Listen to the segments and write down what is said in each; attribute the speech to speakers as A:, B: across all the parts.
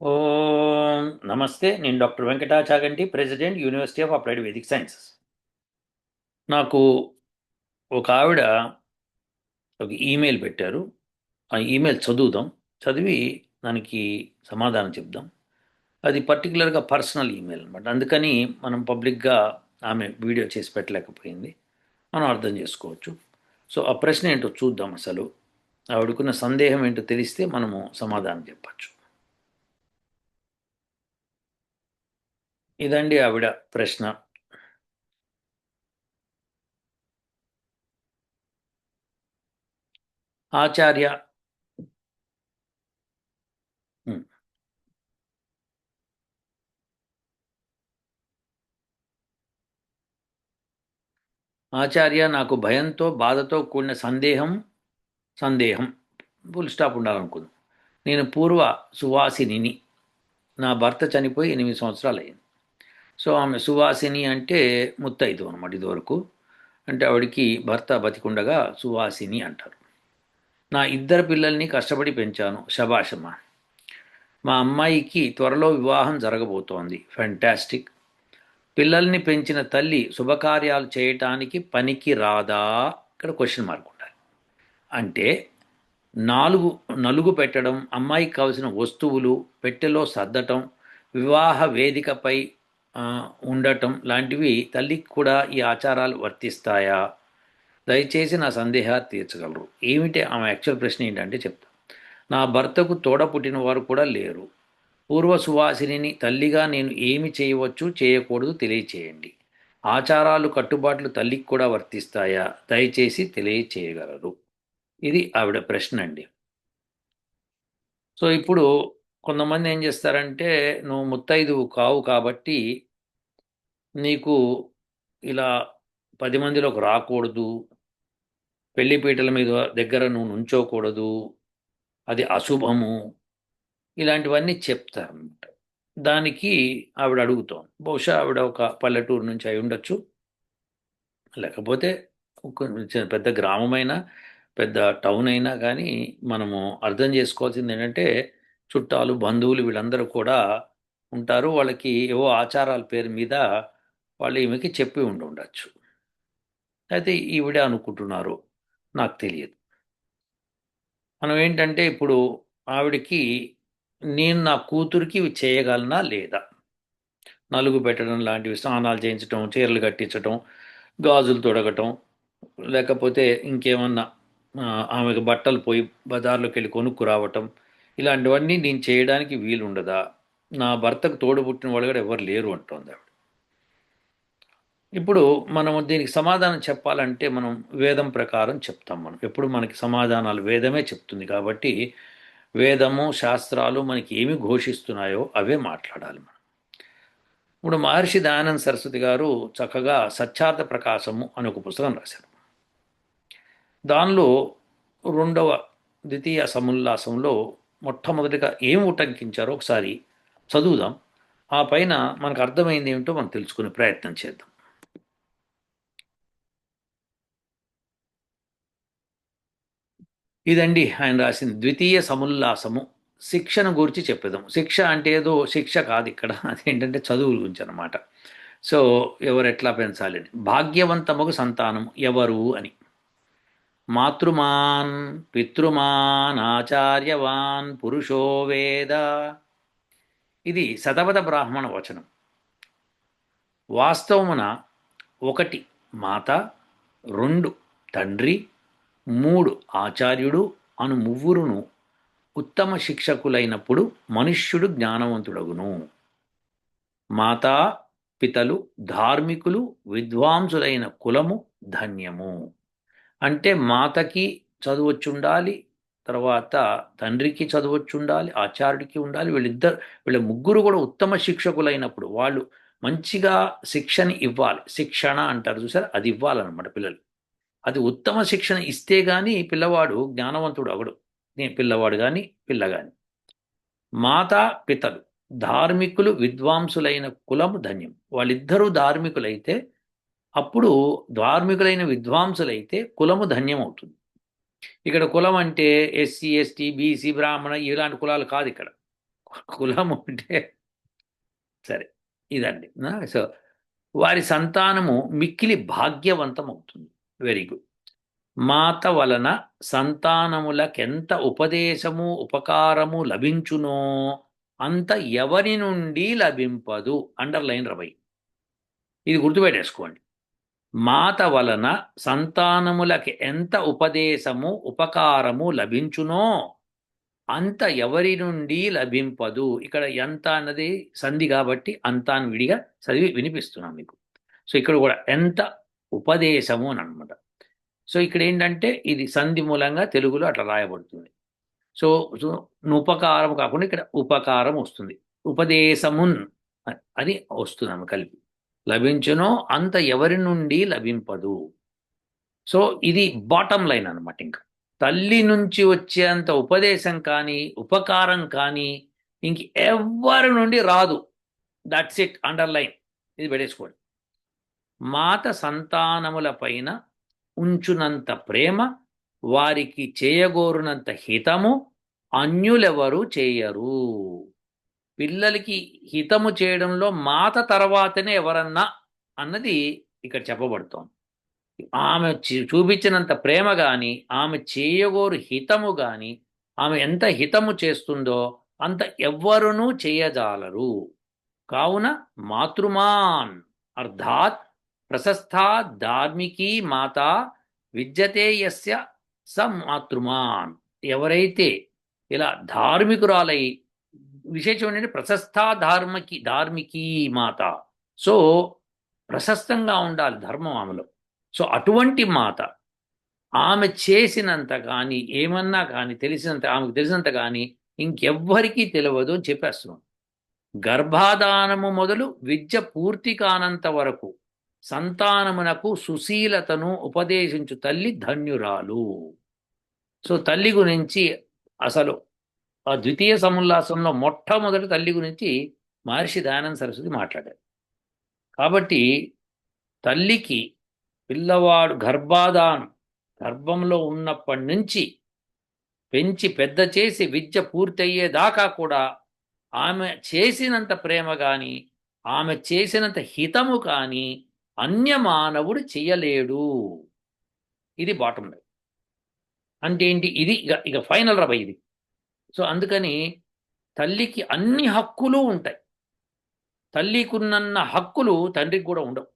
A: ఓం నమస్తే. నేను doctor Venkata Chaganti, president, university of applied Vedic sciences. నాకు ఒక ఆవిడ ఒక ఈమెయిల్ పెట్టారు. ఆ ఈమెయిల్ చదువుదాం. చదివి దానికి సమాధానం చెప్దాం. అది పర్టికులర్గా పర్సనల్ ఈమెయిల్ అనమాట. అందుకని మనం పబ్లిక్గా ఆమె వీడియో చేసి పెట్టలేకపోయింది. మనం అర్థం చేసుకోవచ్చు. సో ఆ ప్రశ్న ఏంటో చూద్దాం. అసలు ఆవిడకున్న సందేహం ఏంటో తెలిస్తే మనము సమాధానం చెప్పచ్చు. ఇదండి ఆవిడ ప్రశ్న. ఆచార్య. ఉమ్, ఆచార్య, నాకు భయంతో బాధతో కూడిన సందేహం ఫుల్ స్టాప్ ఉండాలనుకుంది. నేను పూర్వ సువాసినిని. నా భర్త చనిపోయి 8 సంవత్సరాలు అయింది. సో ఆమె సువాసిని అంటే ముత్తైదు అనమాట ఇదివరకు. అంటే ఆవిడికి భర్త బతికుండగా సువాసిని అంటారు. నా ఇద్దరు పిల్లల్ని కష్టపడి పెంచాను. శభాషమ్మ. మా అమ్మాయికి త్వరలో వివాహం జరగబోతోంది. ఫ్యాంటాస్టిక్. పిల్లల్ని పెంచిన తల్లి శుభకార్యాలు చేయటానికి పనికి రాదా? ఇక్కడ క్వశ్చన్ మార్క్ ఉండాలి. అంటే నాలుగు నలుగు పెట్టడం, అమ్మాయికి కావలసిన వస్తువులు పెట్టెలో సర్దటం, వివాహ వేదికపై ఆ, ఉండటం లాంటివి తల్లికి కూడా ఈ ఆచారాలు వర్తిస్తాయా? దయచేసి నా సందేహాలు తీర్చగలరు. ఏమిటి ఆమె యాక్చువల్ ప్రశ్న ఏంటంటే చెప్తా. నా భర్తకు తోడ పుట్టిన వారు కూడా లేరు. పూర్వ సువాసిని తల్లిగా నేను ఏమి చేయవచ్చు చేయకూడదు తెలియచేయండి. ఆచారాలు కట్టుబాట్లు తల్లికి కూడా వర్తిస్తాయా? దయచేసి తెలియచేయగలరు. ఇది ఆవిడ ప్రశ్న అండి. సో ఇప్పుడు కొంతమంది ఏం చేస్తారంటే, నువ్వు ముత్తైదువు కావు కాబట్టి నీకు ఇలా 10 మందిలోకి రాకూడదు, పెళ్లిపీటల మీద దగ్గర నువ్వు నుంచోకూడదు, అది అశుభము, ఇలాంటివన్నీ చెప్తారన్నమాట. దానికి ఆవిడ అడుగుతోంది. బహుశా ఆవిడ ఒక పల్లెటూరు నుంచి అయి ఉండొచ్చు. లేకపోతే పెద్ద గ్రామమైనా పెద్ద టౌన్ అయినా కానీ మనము అర్థం చేసుకోవాల్సింది ఏంటంటే, చుట్టాలు బంధువులు వీళ్ళందరూ కూడా ఉంటారు. వాళ్ళకి ఏవో ఆచారాల పేరు మీద వాళ్ళు ఈమెకి చెప్పి ఉండొచ్చు. అయితే ఈవిడ అనుకుంటున్నారు, నాకు తెలియదు. మనం ఏంటంటే ఇప్పుడు ఆవిడకి, నేను నా కూతురికి ఇవి చేయగలనా లేదా? నలుగు పెట్టడం లాంటివి, స్నానాలు చేయించడం, చీరలు కట్టించటం, గాజులు తొడగటం, లేకపోతే ఇంకేమన్నా ఆమెకు బట్టలు పోయి బజార్లోకి వెళ్ళి కొనుక్కు రావటం, ఇలాంటివన్నీ నేను చేయడానికి వీలుండదా? నా భర్తకు తోడుబుట్టిన వాళ్ళు కూడా ఎవరు లేరు అంటోంది ఆవిడ. ఇప్పుడు మనం దీనికి సమాధానం చెప్పాలంటే మనం వేదం ప్రకారం చెప్తాం. మనం ఎప్పుడు మనకి సమాధానాలు వేదమే చెప్తుంది కాబట్టి వేదము శాస్త్రాలు మనకి ఏమి ఘోషిస్తున్నాయో అవే మాట్లాడాలి మనం. ఇప్పుడు మహర్షి దయానంద సరస్వతి గారు చక్కగా సత్యార్థ ప్రకాశము అని ఒక పుస్తకం రాశారు. దానిలో రెండవ ద్వితీయ సముల్లాసంలో మొట్టమొదటిగా ఏం ఉటంకించారో ఒకసారి చదువుదాం. ఆ పైన మనకు అర్థమైంది ఏమిటో మనం తెలుసుకునే ప్రయత్నం చేద్దాం. ఇదండి ఆయన రాసింది ద్వితీయ సముల్లాసము. శిక్షను గురించి చెప్పేదాం. శిక్ష అంటే ఏదో శిక్ష కాదు ఇక్కడ, అదేంటంటే చదువుల గురించి అనమాట. సో ఎవరు ఎట్లా పెంచాలి అని. భాగ్యవంతముకు సంతానం ఎవరు అని. మాతృమాన్ పితృమాన్ ఆచార్యవాన్ పురుషో వేద. ఇది శతపథ బ్రాహ్మణ వచనం. వాస్తవమున 1 మాత, 2 తండ్రి, 3 ఆచార్యుడు అను ముగ్గురును ఉత్తమ శిక్షకులైనప్పుడు మనుష్యుడు జ్ఞానవంతుడగును. మాతా పితలు ధార్మికులు విద్వాంసులైన కులము ధన్యము. అంటే మాతకి చదువొచ్చుండాలి, తర్వాత తండ్రికి చదువొచ్చుండాలి, ఆచార్యుడికి ఉండాలి. వీళ్ళ ముగ్గురు కూడా ఉత్తమ శిక్షకులైనప్పుడు వాళ్ళు మంచిగా శిక్షణ ఇవ్వాలి. శిక్షణ అంటారు చూసారు, అది ఇవ్వాలన్నమాట పిల్లలు. అది ఉత్తమ శిక్షణ ఇస్తే గాని పిల్లవాడు జ్ఞానవంతుడు అవడు. పిల్లవాడు కానీ పిల్ల కానీ. మాతా పితలు ధార్మికులు విద్వాంసులైన కులము ధన్యం. వాళ్ళిద్దరూ ధార్మికులైతే, అప్పుడు ధార్మికులైన విద్వాంసులైతే కులము ధన్యం అవుతుంది. ఇక్కడ కులం అంటే ఎస్సీ ఎస్టీ బీసీ బ్రాహ్మణ ఇలాంటి కులాలు కాదు ఇక్కడ. కులము అంటే సరే ఇదండి. సో వారి సంతానము మిక్కిలి భాగ్యవంతం అవుతుంది. Very good. మాత వలన సంతానములకెంత ఉపదేశము ఉపకారము లభించునో అంత ఎవరి నుండి లభింపదు. అండర్లైన్ రవై, ఇది గుర్తుపెట్టేసుకోండి. మాత వలన సంతానములకి ఎంత ఉపదేశము ఉపకారము లభించునో అంత ఎవరి నుండి లభింపదు. ఇక్కడ ఎంత అన్నది సంధి కాబట్టి అంత అని విడిగా చదివి వినిపిస్తున్నాం మీకు. సో ఇక్కడ కూడా ఎంత ఉపదేశము అని అనమాట. సో ఇక్కడ ఏంటంటే ఇది సంధి మూలంగా తెలుగులో అట్లా రాయబడుతుంది. సో సో ఉపకారం కాకుండా ఇక్కడ ఉపకారం వస్తుంది. ఉపదేశమున్ అది వస్తున్నాము కలిపి. లభించునో అంత ఎవరి నుండి లభింపదు. సో ఇది బాటం లైన్ అనమాట. ఇంకా తల్లి నుంచి వచ్చేంత ఉపదేశం కానీ ఉపకారం కానీ ఇంక ఎవ్వరి నుండి రాదు. దట్స్ ఇట్, అండర్లైన్, ఇది పెట్టేసుకోండి. మాత సంతానముల పైన ఉంచునంత ప్రేమ, వారికి చేయగోరునంత హితము అన్యులెవరు చేయరు. పిల్లలకి హితము చేయడంలో మాత తర్వాతనే ఎవరన్నా అన్నది ఇక్కడ చెప్పబడుతోంది. ఆమె చూపించినంత ప్రేమ కానీ ఆమె చేయగోరు హితము కానీ ఆమె ఎంత హితము చేస్తుందో అంత ఎవ్వరునూ చేయజాలరు. కావున మాతృమాన్ అర్థాత్ ప్రశస్థా ధార్మికీ మాత విద్యతే యస్య స మాతృమాన్. ఎవరైతే ఇలా ధార్మికురాలై, విశేషం ఏంటంటే ప్రశస్థా ధార్మికీ మాత, సో ప్రశస్తంగా ఉండాలి ధర్మం ఆమెలో. సో అటువంటి మాత ఆమె చేసినంత కానీ ఏమన్నా కానీ ఆమెకు తెలిసినంత కానీ ఇంకెవ్వరికీ తెలియదు అని చెప్పేస్తున్నాం. గర్భాధానము మొదలు విద్య పూర్తి కానంత వరకు సంతానమునకు సుశీలతను ఉపదేశించు తల్లి ధన్యురాలు. సో తల్లి గురించి అసలు ఆ ద్వితీయ సముల్లాసంలో మొట్టమొదటి తల్లి గురించి మహర్షి దయానంద సరస్వతి మాట్లాడారు. కాబట్టి తల్లికి పిల్లవాడు గర్భంలో ఉన్నప్పటి నుంచి పెంచి పెద్ద చేసి విద్య పూర్తయ్యేదాకా కూడా ఆమె చేసినంత ప్రేమ కానీ ఆమె చేసినంత హితము కానీ అన్య మానవుడు చెయ్యలేడు. ఇది బాటం లైన్. అంటే ఏంటి? ఇది ఇక ఫైనల్ రబ ఇది. సో అందుకని తల్లికి అన్ని హక్కులు ఉంటాయి. తల్లికున్న హక్కులు తండ్రికి కూడా ఉండవు.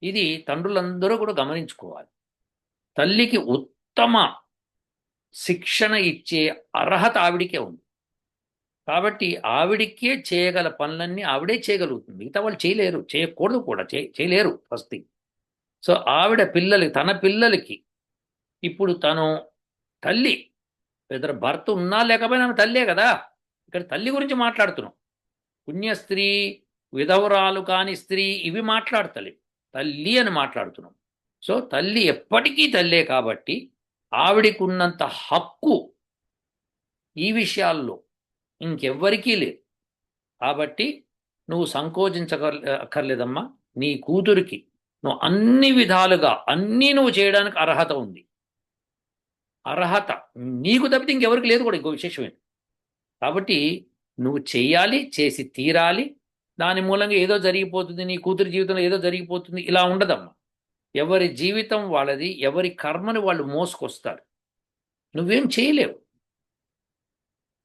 A: ఇది తండ్రులందరూ కూడా గమనించుకోవాలి. తల్లికి ఉత్తమ శిక్షణ ఇచ్చే అర్హత ఆవిడికే ఉంది. కాబట్టి ఆవిడికే చేయగల పనులన్నీ ఆవిడే చేయగలుగుతుంది. మిగతా వాళ్ళు చేయలేరు, చేయకూడదు కూడా, చేయలేరు ఫస్ట్ థింగ్. సో ఆవిడ తన పిల్లలకి ఇప్పుడు తను తల్లి, ఇద్దరు భర్త ఉన్నా లేకపోయినా ఆమె తల్లే కదా. ఇక్కడ తల్లి గురించి మాట్లాడుతున్నాం. పుణ్యస్త్రీ, విధవరాలు కాని స్త్రీ, ఇవి మాట్లాడతలే, తల్లి అని మాట్లాడుతున్నాం. సో తల్లి ఎప్పటికీ తల్లే కాబట్టి ఆవిడికి ఉన్నంత హక్కు ఈ విషయాల్లో ఇంకెవ్వరికీ లేదు. కాబట్టి నువ్వు అక్కర్లేదమ్మా. నీ కూతురికి నువ్వు అన్ని విధాలుగా నువ్వు చేయడానికి అర్హత ఉంది. అర్హత నీకు తప్పితే ఇంకెవరికి లేదు కూడా, ఇంకో విశేషమే. కాబట్టి నువ్వు చెయ్యాలి, చేసి తీరాలి. దాని మూలంగా ఏదో జరిగిపోతుంది, నీ కూతురి జీవితంలో ఏదో జరిగిపోతుంది, ఇలా ఉండదమ్మా. ఎవరి జీవితం వాళ్ళది, ఎవరి కర్మని వాళ్ళు మోసుకొస్తారు. నువ్వేం చేయలేవు.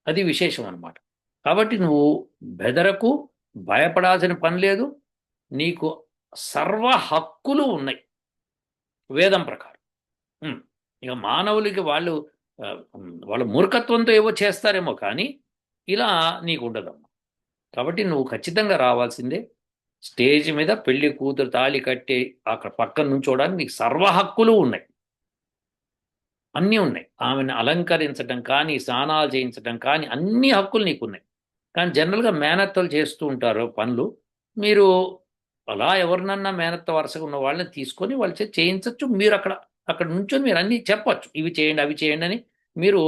A: అది విశేషం అన్నమాట. కాబట్టి నువ్వు బెదరకు, భయపడాల్సిన పని లేదు. నీకు సర్వ హక్కులు ఉన్నాయి వేదం ప్రకారం. ఇక మానవులకి వాళ్ళ మూర్ఖత్వంతో ఏవో చేస్తారేమో, కానీ ఇలా నీకు ఉండదమ్మా. కాబట్టి నువ్వు ఖచ్చితంగా రావాల్సిందే. స్టేజ్ మీద పెళ్లి కూతురు తాళి కట్టి అక్కడ పక్కన నుంచోడానికి నీకు సర్వ హక్కులు ఉన్నాయి, అన్నీ ఉన్నాయి. ఆమెను అలంకరించడం కానీ, స్నానాలు చేయించడం కానీ అన్ని హక్కులు నీకున్నాయి. కానీ జనరల్గా మేనత్తలు చేస్తూ ఉంటారు పనులు. మీరు అలా ఎవరినన్నా మేనత్త వరుసగా ఉన్న వాళ్ళని తీసుకొని వాళ్ళు చేయించవచ్చు. మీరు అక్కడ నుంచొని మీరు అన్నీ చెప్పచ్చు, ఇవి చేయండి అవి చేయండి అని మీరు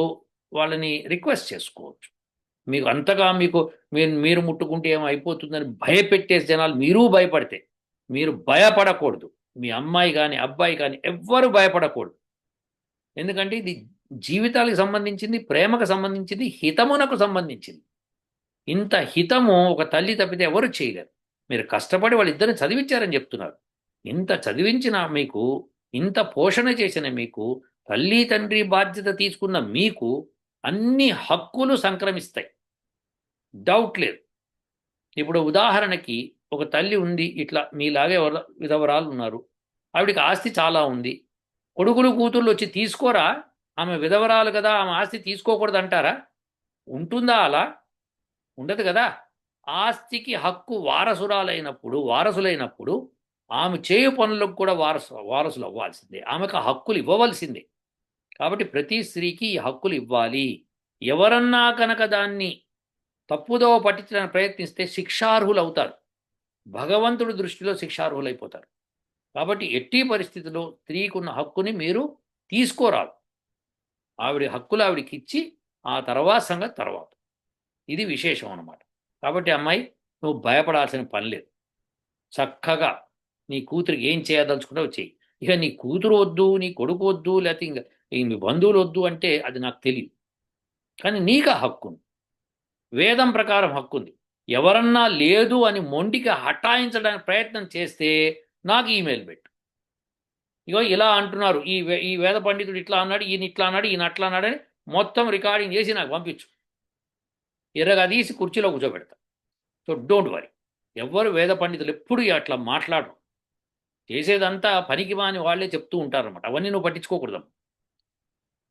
A: వాళ్ళని రిక్వెస్ట్ చేసుకోవచ్చు. మీకు అంతగా మీరు ముట్టుకుంటే ఏమైపోతుందని భయపెట్టే జనాలు మీరు భయపడితే, మీరు భయపడకూడదు. మీ అమ్మాయి కానీ అబ్బాయి కానీ ఎవ్వరూ భయపడకూడదు. ఎందుకంటే ఇది జీవితాలకు సంబంధించింది, ప్రేమకు సంబంధించింది, హితమునకు సంబంధించింది. ఇంత హితము ఒక తల్లి తప్పితే ఎవరు చేయలేరు. మీరు కష్టపడి వాళ్ళిద్దరిని చదివించారని చెప్తున్నారు. ఇంత చదివించిన మీకు, ఇంత పోషణ చేసిన మీకు, తల్లి తండ్రి బాధ్యత తీసుకున్న మీకు అన్ని హక్కులు సంక్రమిస్తాయి, డౌట్ లేదు. ఇప్పుడు ఉదాహరణకి ఒక తల్లి ఉంది, ఇట్లా మీలాగే విధవరాలు ఉన్నారు, ఆవిడికి ఆస్తి చాలా ఉంది. కొడుకులు కూతుర్లు వచ్చి తీసుకోరా, ఆమె విధవరాలు కదా, ఆమె ఆస్తి తీసుకోకూడదు అంటారా? ఉంటుందా అలా? ఉండదు కదా. ఆస్తికి హక్కు వారసులైనప్పుడు ఆమె చేయు పనులకు కూడా వారసులు అవ్వాల్సిందే, ఆమెకు హక్కులు ఇవ్వవలసిందే. కాబట్టి ప్రతి స్త్రీకి ఈ హక్కులు ఇవ్వాలి. ఎవరన్నా కనుక దాన్ని తప్పుదోవ పట్టించడానికి ప్రయత్నిస్తే శిక్షార్హులు అవుతారు, భగవంతుడి దృష్టిలో శిక్షార్హులైపోతారు. కాబట్టి ఎట్టి పరిస్థితుల్లో స్త్రీకున్న హక్కుని మీరు తీసుకోరాదు. ఆవిడ హక్కులు ఆవిడికి ఇచ్చి ఆ తర్వాత సంగతి తర్వాత. ఇది విశేషం అన్నమాట. కాబట్టి అమ్మాయి, నువ్వు భయపడాల్సిన పని లేదు. చక్కగా నీ కూతురికి ఏం చేయదలుచుకుంటావు చెయ్యి. ఇక నీ కూతురు వద్దు, నీ కొడుకు వద్దు, లేకపోతే ఇంకా మీ బంధువులు వద్దు అంటే అది నాకు తెలియదు. కానీ నీకు ఆ హక్కు ఉంది, వేదం ప్రకారం హక్కు ఉంది. ఎవరన్నా లేదు అని మొండికి హఠాయించడానికి ప్రయత్నం చేస్తే నాకు ఈమెయిల్ పెట్టు. ఇగో ఇలా అంటున్నారు, ఈ వేద పండితుడు ఇట్లా అన్నాడు, ఈయన ఇట్లా అన్నాడు, ఈయన అట్లా అన్నాడని మొత్తం రికార్డింగ్ చేసి నాకు పంపించు. ఎర్రగా తీసి కుర్చీలో కూర్చోబెడతా. So don't worry. ఎవ్వరు వేద పండితులు ఎప్పుడు అట్లా మాట్లాడరు. చేసేదంతా పనికి మాని వాళ్ళే చెప్తూ ఉంటారన్నమాట. అవన్నీ నువ్వు పట్టించుకోకూడదు.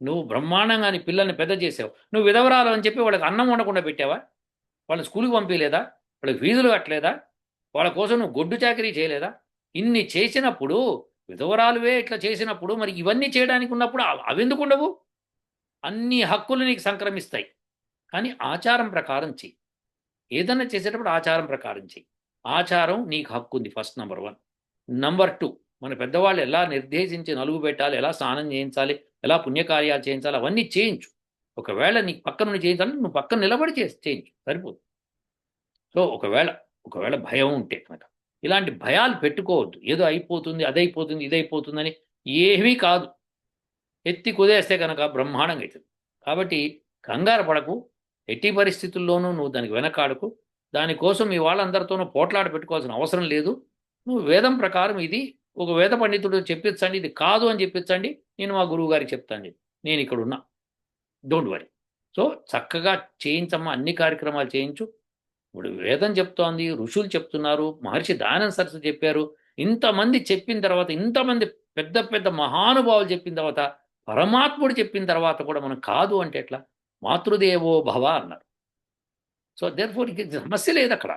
A: నువ్వు బ్రహ్మాండంగా నీ పిల్లల్ని పెద్ద చేసావు. నువ్వు విధవరాలు అని చెప్పి వాళ్ళకి అన్నం వండకుండా పెట్టావా? వాళ్ళని స్కూల్కి పంపించలేదా? వాళ్ళకి ఫీజులు కట్టలేదా? వాళ్ళ కోసం నువ్వు గొడ్డు చాకరీ చేయలేదా? ఇన్ని చేసినప్పుడు, విధవరాలువే ఇట్లా చేసినప్పుడు, మరి ఇవన్నీ చేయడానికి ఉన్నప్పుడు అవెందుకు ఉండవు? అన్ని హక్కులు నీకు సంక్రమిస్తాయి. కానీ ఆచారం ప్రకారం చెయ్యి. ఏదన్నా చేసేటప్పుడు ఆచారం ప్రకారం చెయ్యి. ఆచారం నీకు హక్కు ఉంది, ఫస్ట్ నంబర్ 1. నంబర్ 2, మన పెద్దవాళ్ళు ఎలా నిర్దేశించి నలుగు పెట్టాలి, ఎలా స్నానం చేయించాలి, ఎలా పుణ్యకార్యాలు చేయించాలి, అవన్నీ చేయించు. ఒకవేళ నీకు పక్కన నుండి చేయించాలంటే నువ్వు పక్కన నిలబడి చేయించు, సరిపోదు. సో ఒకవేళ భయం ఉంటే కనుక ఇలాంటి భయాలు పెట్టుకోవద్దు. ఏదో అయిపోతుంది, అదైపోతుంది, ఇదైపోతుందని. ఏమీ కాదు. ఎత్తి కుదేస్తే కనుక బ్రహ్మాండంగా అవుతుంది. కాబట్టి కంగారు పడకు. ఎట్టి పరిస్థితుల్లోనూ నువ్వు దానికి వెనకాడకు. దానికోసం మీ వాళ్ళందరితోనూ పోట్లాట పెట్టుకోవాల్సిన అవసరం లేదు. నువ్వు వేదం ప్రకారం ఇది ఒక వేద పండితుడు చెప్పించండి, ఇది కాదు అని చెప్పించండి, నేను మా గురువు గారికి చెప్తాను, నేను ఇక్కడ ఉన్నా, డోంట్ వరీ. సో చక్కగా చేయించమ్మా, అన్ని కార్యక్రమాలు చేయించు. ఇప్పుడు వేదం చెప్తోంది, ఋషులు చెప్తున్నారు, మహర్షి దయానంద సరస్వతి చెప్పారు. ఇంతమంది చెప్పిన తర్వాత, ఇంతమంది పెద్ద పెద్ద మహానుభావులు చెప్పిన తర్వాత, పరమాత్ముడు చెప్పిన తర్వాత కూడా మనం కాదు అంటే ఎట్లా? మాతృదేవో భవ అన్నారు. సో దేర్ఫోర్ సమస్య లేదు అక్కడ.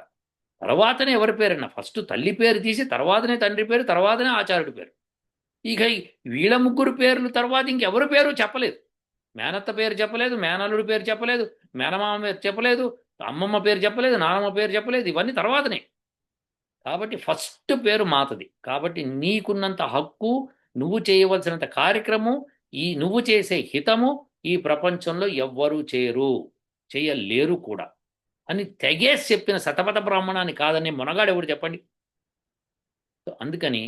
A: తర్వాతనే ఎవరి పేరన్నా, ఫస్ట్ తల్లి పేరు తీసి తర్వాతనే తండ్రి పేరు, తర్వాతనే ఆచార్యుడి పేరు. ఇక వీళ్ళ ముగ్గురు పేర్లు తర్వాత ఇంకెవరి పేరు చెప్పలేదు. మేనత్త పేరు చెప్పలేదు, మేనల్లుడి పేరు చెప్పలేదు, మేనమామ పేరు చెప్పలేదు, అమ్మమ్మ పేరు చెప్పలేదు, నానమ్మ పేరు చెప్పలేదు. ఇవన్నీ తర్వాతనే. కాబట్టి ఫస్ట్ పేరు మాతది. కాబట్టి నీకున్నంత హక్కు, నువ్వు చేయవలసినంత కార్యక్రమం, నువ్వు చేసే హితము ఈ ప్రపంచంలో ఎవ్వరూ చేయలేరు కూడా అని తెగేసి చెప్పిన శతపథ బ్రాహ్మణాన్ని కాదని మొనగాడెవడు చెప్పండి. అందుకని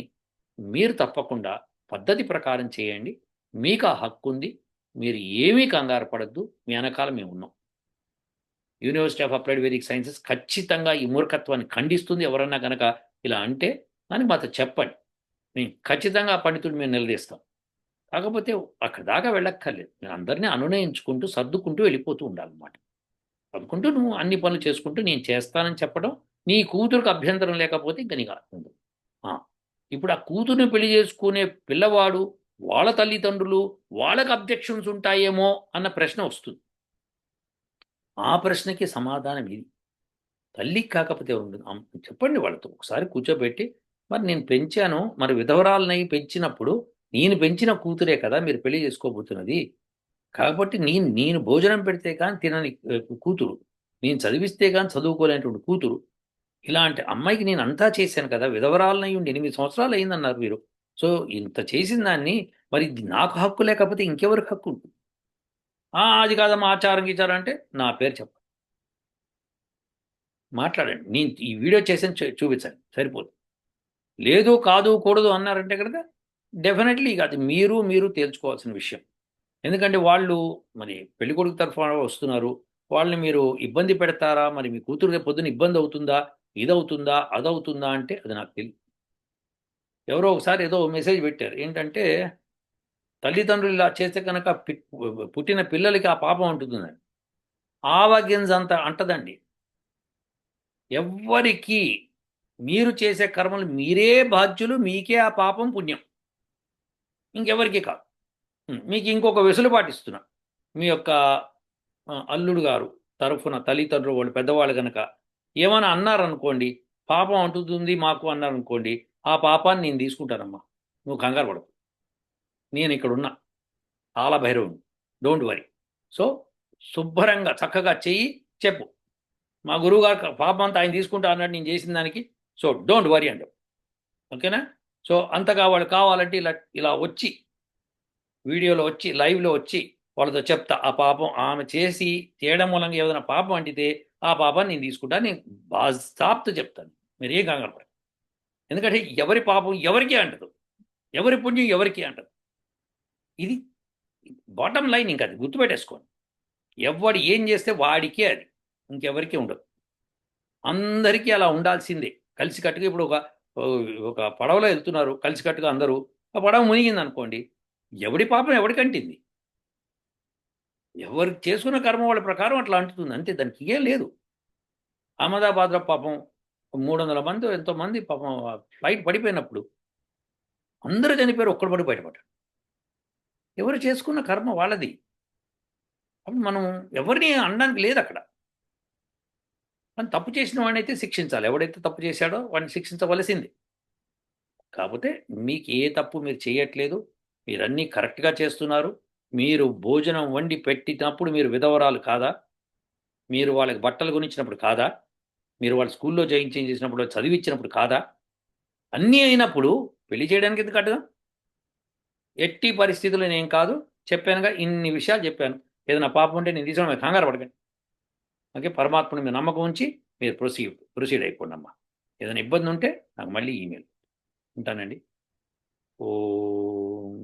A: మీరు తప్పకుండా పద్ధతి ప్రకారం చేయండి. మీకు ఆ హక్కు ఉంది. మీరు ఏమీ కంగారు పడద్దు. మీ వెనకాల మేము ఉన్నాం. University of applied Vedic sciences ఖచ్చితంగా ఈ మూర్ఖత్వాన్ని ఖండిస్తుంది. ఎవరన్నా కనుక ఇలా అంటే దానికి మాతో చెప్పండి. మేము ఖచ్చితంగా ఆ పండితుడు మేము నిలదీస్తాం. కాకపోతే అక్కడ దాకా వెళ్ళక్కర్లేదు. నేను అందరినీ అనునయించుకుంటూ సర్దుకుంటూ వెళ్ళిపోతూ ఉండాలన్నమాట. సర్దుకుంటూ నువ్వు అన్ని పనులు చేసుకుంటూ నేను చేస్తానని చెప్పడం, నీ కూతురుకు అభ్యంతరం లేకపోతే ఇంక నీకు ఉంది. ఇప్పుడు ఆ కూతుర్ని పెళ్లి చేసుకునే పిల్లవాడు, వాళ్ళ తల్లిదండ్రులు, వాళ్ళకి అబ్జెక్షన్స్ ఉంటాయేమో అన్న ప్రశ్న వస్తుంది. ఆ ప్రశ్నకి సమాధానం ఇది. తల్లికి కాకపోతే ఉంటుంది. చెప్పండి వాళ్ళతో ఒకసారి కూర్చోబెట్టి, మరి నేను పెంచాను, మరి విధవరాలనై పెంచినప్పుడు నేను పెంచిన కూతురే కదా మీరు పెళ్లి చేసుకోబోతున్నది. కాబట్టి నేను భోజనం పెడితే కానీ తినని కూతురు, నేను చదివిస్తే కానీ చదువుకోలేనటువంటి కూతురు, ఇలాంటి అమ్మాయికి నేను అంతా చేశాను కదా, విధవరాలనై ఉండి 8 సంవత్సరాలు అయిందన్నారు మీరు. సో ఇంత చేసిన దాన్ని మరి నాకు హక్కు లేకపోతే ఇంకెవరికి హక్కు ఉంటుంది? అది కాదమ్మా ఆచారం గీచారం అంటే నా పేరు చెప్పండి, మాట్లాడండి. నేను ఈ వీడియో చేసాను చూపించండి, సరిపోదు. లేదు కాదు కూడదు అన్నారంటే కనుక డెఫినెట్లీ ఇక అది మీరు తేల్చుకోవాల్సిన విషయం. ఎందుకంటే వాళ్ళు మరి పెళ్ళికొడుకు తరఫున వస్తున్నారు, వాళ్ళని మీరు ఇబ్బంది పెడతారా, మరి మీ కూతురు రేపు పొద్దున ఇబ్బంది అవుతుందా, ఇదవుతుందా అదవుతుందా అంటే అది నాకు తెలియదు. ఎవరో ఒకసారి ఏదో మెసేజ్ పెట్టారు ఏంటంటే, తల్లిదండ్రులు ఇలా చేస్తే కనుక పుట్టిన పిల్లలకి ఆ పాపం ఉంటుందని. ఆవగింజంత అంటదండి. ఎవ్వరికి మీరు చేసే కర్మలు మీరే బాధ్యులు, మీకే ఆ పాపం పుణ్యం, ఇంకెవరికి కాదు. మీకు ఇంకొక వెసులుబాటు ఇస్తున్నా. మీ యొక్క అల్లుడు గారు తరఫున తల్లిదండ్రులు వాళ్ళు పెద్దవాళ్ళు కనుక ఏమైనా అన్నారనుకోండి, పాపం అంటుతుంది మాకు అన్నారనుకోండి, ఆ పాపాన్ని నేను తీసుకుంటానమ్మా, నువ్వు కంగారు పడకు, నేను ఇక్కడ ఉన్నా, ఆలభైరవుని, డోంట్ వరీ. సో శుభ్రంగా చక్కగా చెయ్యి, చెప్పు, మా గురువుగారు పాపం అంతా ఆయన తీసుకుంటా అన్నట్టు నేను చేసిన దానికి, సో డోంట్ వరీ అంటాం. ఓకేనా? సో అంతగా వాళ్ళు కావాలంటే ఇలా ఇలా వచ్చి వీడియోలో వచ్చి లైవ్లో వచ్చి వాళ్ళతో చెప్తా, ఆ పాపం ఆమె చేసి చేయడం మూలంగా ఏదైనా పాపం అంటితే ఆ పాపాన్ని నేను తీసుకుంటా, నేను బాజాప్తు చెప్తాను, మీరు ఏం కంగారు పడదు. ఎందుకంటే ఎవరి పాపం ఎవరికీ అంటదు, ఎవరి పుణ్యం ఎవరికీ అంటదు. ఇది బాటమ్ లైన్, ఇంకా అది గుర్తుపెట్టేసుకోండి. ఎవడు ఏం చేస్తే వాడికే అది, ఇంకెవరికీ ఉండదు. అందరికీ అలా ఉండాల్సిందే, కలిసికట్టుగా. ఇప్పుడు ఒక ఒక పడవలో వెళ్తున్నారు కలిసికట్టుగా అందరూ, ఆ పడవ మునిగింది అనుకోండి, ఎవడి పాపం ఎవడికంటింది, ఎవరు చేసుకున్న కర్మ వాళ్ళ ప్రకారం అట్లా అంటుతుంది అంతే, దానికి ఏం లేదు. అహ్మదాబాద్లో పాపం 300 మంది ఎంతోమంది పాపం ఫ్లైట్ పడిపోయినప్పుడు అందరూ చనిపోయారు, ఒక్కడు పడి బయటపడ్డాడు. ఎవరు చేసుకున్న కర్మ వాళ్ళది. అప్పుడు మనం ఎవరిని అనడానికి లేదు అక్కడ. కానీ తప్పు చేసిన వాడినైతే శిక్షించాలి, ఎవడైతే తప్పు చేశాడో వాడిని శిక్షించవలసింది. కాకపోతే మీకు ఏ తప్పు మీరు చేయట్లేదు, మీరన్నీ కరెక్ట్గా చేస్తున్నారు. మీరు భోజనం వండి పెట్టినప్పుడు మీరు విధవరాలు కాదా, మీరు వాళ్ళకి బట్టలు కొనిచ్చినప్పుడు కాదా, మీరు వాళ్ళ స్కూల్లో చేయించినప్పుడు చదివించినప్పుడు కాదా, అన్నీ అయినప్పుడు పెళ్లి చేయడానికి ఎందుకు అడ్డం? ఎట్టి పరిస్థితుల్లో నేను కాదు, చెప్పానుగా, ఇన్ని విషయాలు చెప్పాను. ఏదైనా పాపం ఉంటే నేను తీసుకోవడం, మీరు కంగారు పడకండి. ఓకే, పరమాత్మని మీరు నమ్మకం ఉంచి మీరు ప్రొసీడ్ అయిపోండి అమ్మా. ఏదైనా ఇబ్బంది ఉంటే నాకు మళ్ళీ ఈమెయిల్. ఉంటానండి. ఓ